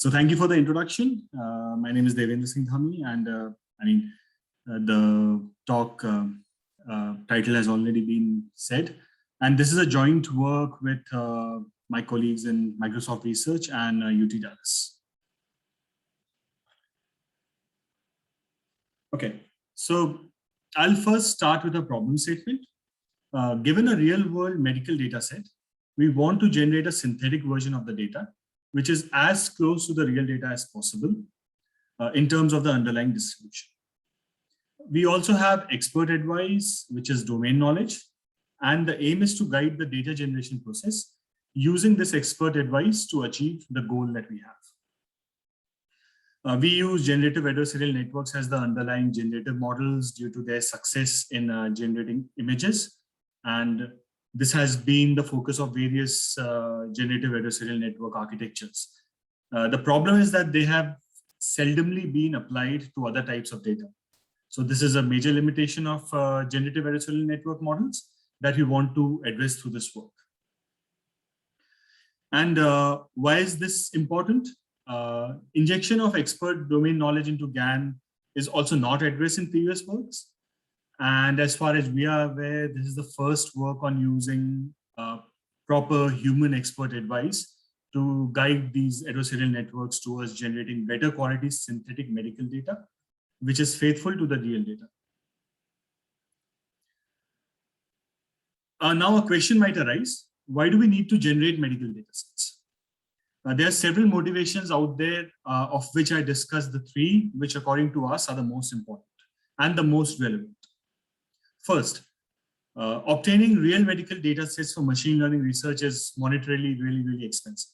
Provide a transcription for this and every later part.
So thank you for the introduction. My name is Devendra Singh Dhami, and the talk title has already been said. And this is a joint work with my colleagues in Microsoft Research and UT Dallas. Okay, so I'll first start with a problem statement. Given a real-world medical data set, we want to generate a synthetic version of the data, which is as close to the real data as possible in terms of the underlying distribution. We also have expert advice, which is domain knowledge, and the aim is to guide the data generation process using this expert advice to achieve the goal that we have. We use generative adversarial networks as the underlying generative models due to their success in generating images. And this has been the focus of various generative adversarial network architectures. The problem is that they have seldomly been applied to other types of data. So this is a major limitation of generative adversarial network models that we want to address through this work. And why is this important? Injection of expert domain knowledge into GAN is also not addressed in previous works. And as far as we are aware, this is the first work on using proper human expert advice to guide these adversarial networks towards generating better quality synthetic medical data, which is faithful to the real data. Now a question might arise, why do we need to generate medical data sets? There are several motivations out there, of which I discussed the three, which according to us are the most important and the most relevant. First, obtaining real medical data sets for machine learning research is monetarily really expensive.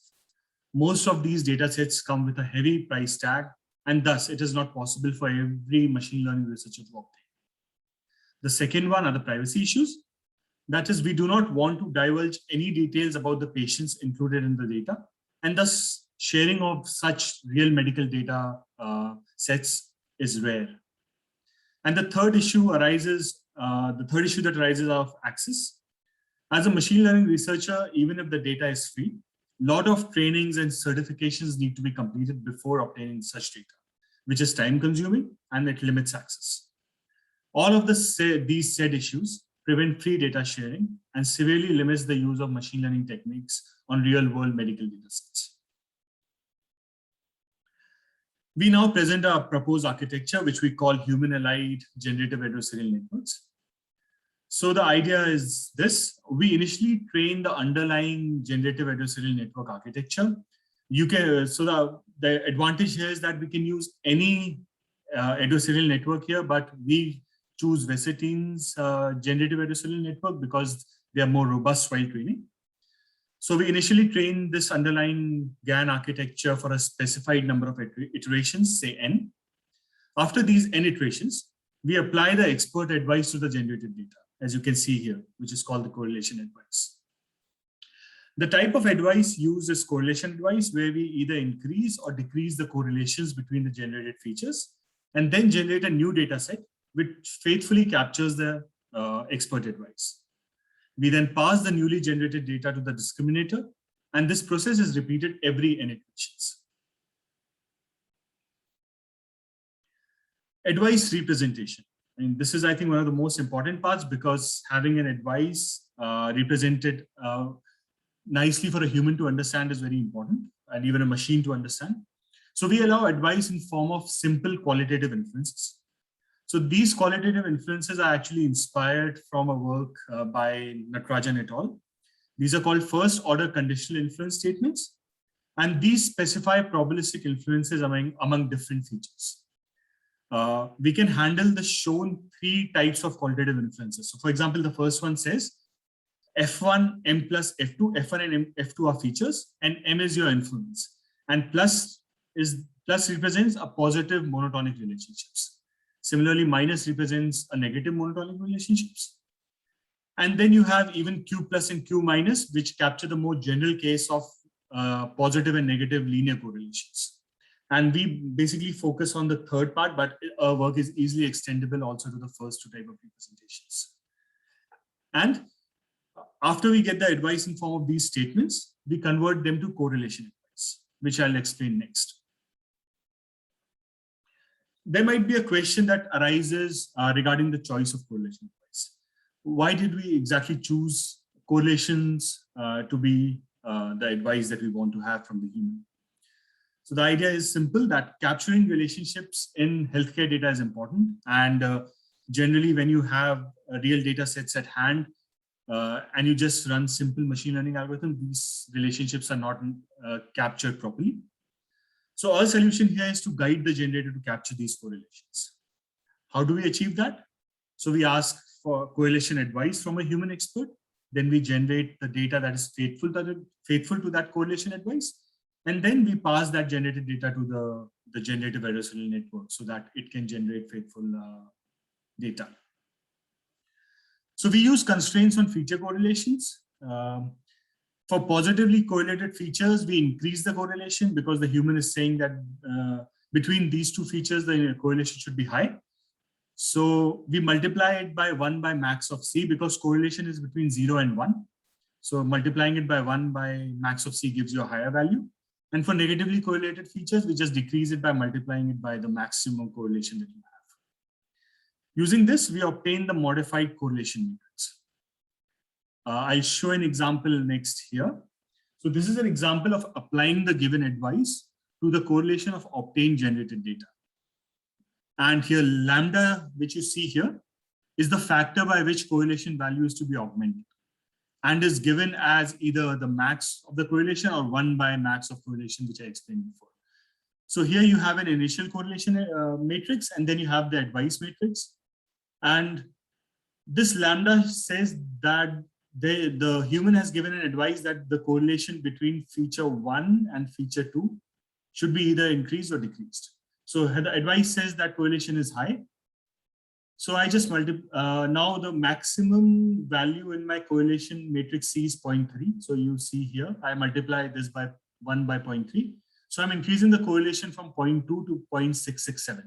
Most of these data sets come with a heavy price tag, and thus it is not possible for every machine learning researcher to obtain. The second one are the privacy issues. That is, we do not want to divulge any details about the patients included in the data, and thus sharing of such real medical data sets is rare. And the third issue arises, that arises of access. As a machine learning researcher, even if the data is free, a lot of trainings and certifications need to be completed before obtaining such data, which is time consuming and it limits access. All of these said issues prevent free data sharing and severely limits the use of machine learning techniques on real world medical data sets. We now present a proposed architecture, which we call human-allied generative adversarial networks. So the idea is this: we initially train the underlying generative adversarial network architecture. So the advantage here is that we can use any adversarial network here, but we choose Vesitine's generative adversarial network because they are more robust while training. So we initially train this underlying GAN architecture for a specified number of iterations, say n. After these n iterations, we apply the expert advice to the generated data, as you can see here, which is called the correlation advice. The type of advice used is correlation advice, where we either increase or decrease the correlations between the generated features, and then generate a new data set which faithfully captures the expert advice. We then pass the newly generated data to the discriminator, and this process is repeated every n iterations. Advice representation. And this is, I think, one of the most important parts, because having an advice represented nicely for a human to understand is very important, and even a machine to understand. So we allow advice in form of simple qualitative inferences. So these qualitative inferences are actually inspired from a work by Natarajan et al. These are called first order conditional inference statements. And these specify probabilistic inferences among different features. We can handle the shown three types of qualitative inferences. So for example, the first one says F1, M plus F2, F1 and F2 are features, and M is your influence. And plus represents a positive monotonic relationships. Similarly, minus represents a negative monotonic relationships. And then you have even Q plus and Q minus, which capture the more general case of positive and negative linear correlations. And we basically focus on the third part, but our work is easily extendable also to the first two types of representations. And after we get the advice in form of these statements, we convert them to correlation advice, which I'll explain next. there might be a question that arises regarding the choice of correlation advice. Why did we exactly choose correlations to be the advice that we want to have from the human? So the idea is simple, that capturing relationships in healthcare data is important. And generally, when you have real data sets at hand and you just run simple machine learning algorithms, these relationships are not captured properly. So our solution here is to guide the generator to capture these correlations. How do we achieve that? So we ask for correlation advice from a human expert. Then we generate the data that is faithful to that correlation advice. And then we pass that generated data to the generative adversarial network so that it can generate faithful data. So we use constraints on feature correlations. For positively correlated features, we increase the correlation because the human is saying that between these two features, the correlation should be high. So we multiply it by 1 by max of C because correlation is between 0 and 1. So multiplying it by 1 by max of C gives you a higher value. And for negatively correlated features, we just decrease it by multiplying it by the maximum correlation that you have. Using this, we obtain the modified correlation matrix. I'll show an example next here. So this is an example of applying the given advice to the correlation of obtained generated data. And here lambda, which you see here, is the factor by which correlation value is to be augmented and is given as either the max of the correlation or 1 by max of correlation, which I explained before. So here you have an initial correlation matrix, and then you have the advice matrix. And this lambda says that the human has given an advice that the correlation between feature 1 and feature 2 should be either increased or decreased. So the advice says that correlation is high. So I just multiply, now the maximum value in my correlation matrix C is 0.3. So you see here, I multiply this by 1 by 0.3. So I'm increasing the correlation from 0.2 to 0.667.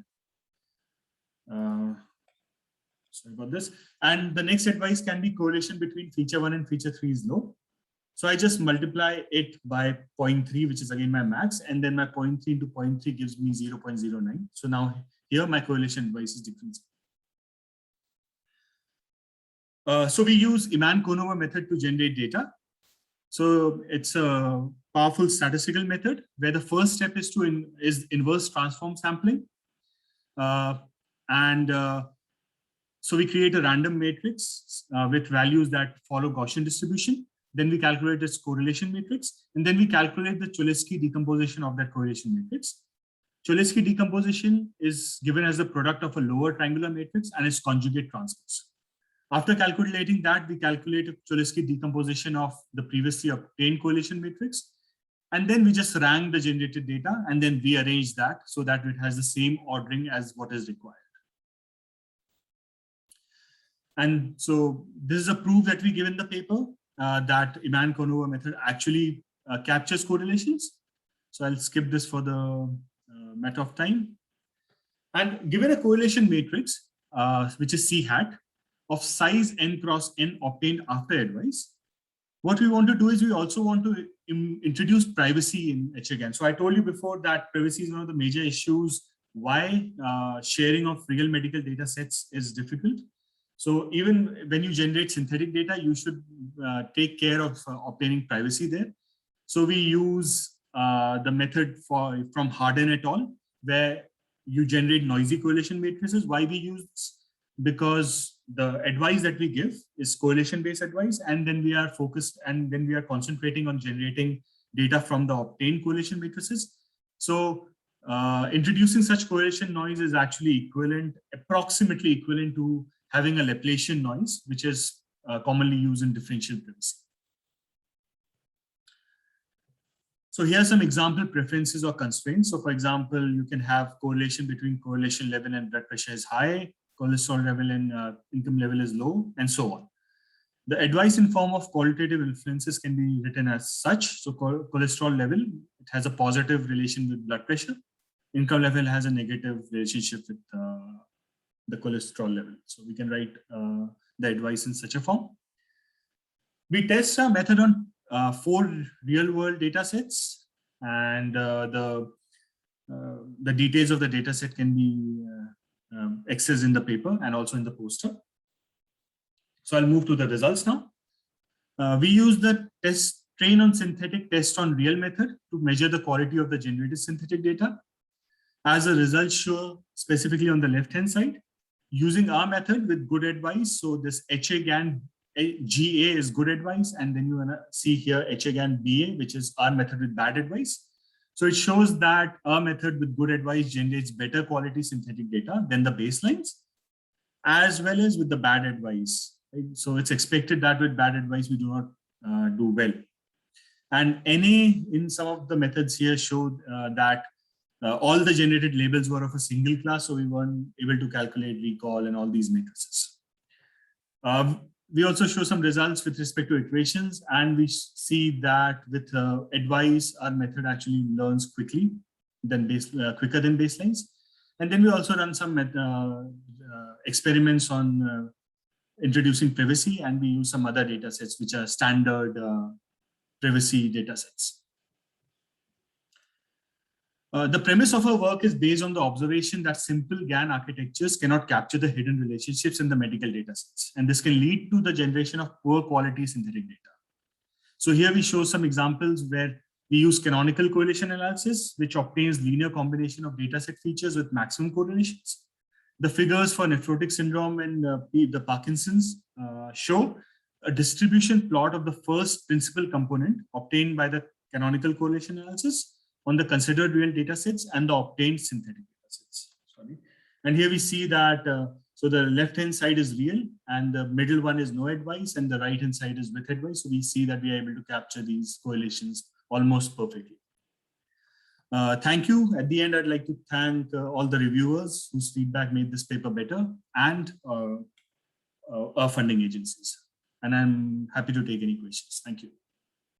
Sorry about this. And the next advice can be correlation between feature 1 and feature 3 is low. So I just multiply it by 0.3, which is again my max, and then my 0.3 into 0.3 gives me 0.09. So now here my correlation advice is decreasing. So we use Eman-Conover method to generate data. So it's a powerful statistical method where the first step is to inverse transform sampling. So we create a random matrix with values that follow Gaussian distribution. Then we calculate its correlation matrix, and then we calculate the Cholesky decomposition of that correlation matrix. Cholesky decomposition is given as the product of a lower triangular matrix and its conjugate transpose. After calculating that, we calculate a Cholesky decomposition of the previously obtained correlation matrix. And then we just rank the generated data and then rearrange that so that it has the same ordering as what is required. And so this is a proof that we give in the paper that Eman-Conover method actually captures correlations. So I'll skip this for the matter of time. And given a correlation matrix, which is C hat, of size n cross n obtained after advice, what we want to do is we also want to introduce privacy in HAGAN. So I told you before that privacy is one of the major issues why sharing of real medical data sets is difficult. So even when you generate synthetic data, you should take care of obtaining privacy there. So we use the method from Harden et al., where you generate noisy correlation matrices. Why we use this? Because the advice that we give is correlation-based advice, and then we are focused and then we are concentrating on generating data from the obtained correlation matrices. So introducing such correlation noise is actually approximately equivalent to having a Laplacian noise, which is commonly used in differential privacy. So here are some example preferences or constraints. So for example, you can have correlation between correlation level and blood pressure is high, cholesterol level and income level is low, and so on. The advice in form of qualitative influences can be written as such. So cholesterol level, it has a positive relation with blood pressure. Income level has a negative relationship with the cholesterol level. So we can write the advice in such a form. We test our method on 4 real-world data sets, and the the details of the data set can be accessed in the paper and also in the poster. So I'll move to the results now. We use the train on synthetic test on real method to measure the quality of the generated synthetic data. As a result show specifically on the left-hand side, using our method with good advice. So this HAGAN GA is good advice. And then you wanna see here HAGAN BA, which is our method with bad advice. So it shows that our method with good advice generates better quality synthetic data than the baselines, as well as with the bad advice. Right? So it's expected that with bad advice, we do not do well. And NA in some of the methods here showed that all the generated labels were of a single class, so we weren't able to calculate recall and all these matrices. We also show some results with respect to iterations, and we see that with advice, our method actually learns quicker than baselines. And then we also run some experiments on introducing privacy, and we use some other data sets, which are standard privacy data sets. The premise of our work is based on the observation that simple GAN architectures cannot capture the hidden relationships in the medical data sets. And this can lead to the generation of poor quality synthetic data. So here we show some examples where we use canonical correlation analysis, which obtains linear combination of data set features with maximum correlations. The figures for nephrotic syndrome and the Parkinson's show a distribution plot of the first principal component obtained by the canonical correlation analysis on the considered real data sets and the obtained synthetic data sets. Sorry. And here we see that, so the left-hand side is real and the middle one is no advice and the right-hand side is with advice. So we see that we are able to capture these correlations almost perfectly. Thank you. At the end, I'd like to thank all the reviewers whose feedback made this paper better and our funding agencies. And I'm happy to take any questions. Thank you.